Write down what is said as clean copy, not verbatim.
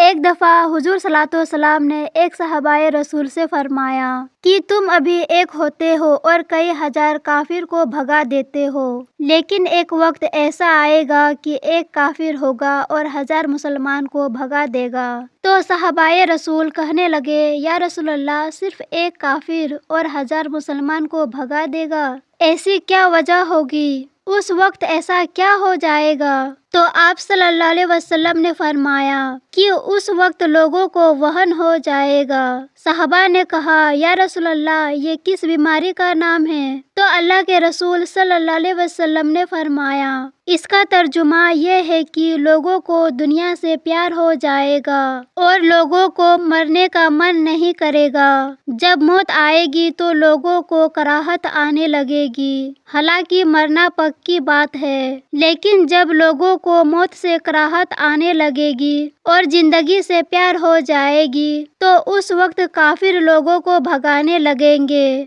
ایک دفعہ حضور صلی اللہ علیہ وسلم نے ایک صحابہ رسول سے فرمایا کہ تم ابھی ایک ہوتے ہو اور کئی ہزار کافر کو بھگا دیتے ہو، لیکن ایک وقت ایسا آئے گا کہ ایک کافر ہوگا اور ہزار مسلمان کو بھگا دے گا۔ تو صحابہ رسول کہنے لگے، یا رسول اللہ، صرف ایک کافر اور ہزار مسلمان کو بھگا دے گا؟ ایسی کیا وجہ ہوگی؟ اس وقت ایسا کیا ہو جائے گا؟ تو آپ صلی اللہ علیہ وسلم نے فرمایا کہ اس وقت لوگوں کو وہن ہو جائے گا۔ صحابہ نے کہا، یا رسول اللہ، یہ کس بیماری کا نام ہے؟ تو اللہ کے رسول صلی اللہ علیہ وسلم نے فرمایا، اس کا ترجمہ یہ ہے کہ لوگوں کو دنیا سے پیار ہو جائے گا اور لوگوں کو مرنے کا من نہیں کرے گا۔ جب موت آئے گی تو لوگوں کو کراہت آنے لگے گی، حالانکہ مرنا پکی بات ہے، لیکن جب لوگوں کو موت سے کراہت آنے لگے گی اور زندگی سے پیار ہو جائے گی تو اس وقت کافر لوگوں کو بھگانے لگیں گے۔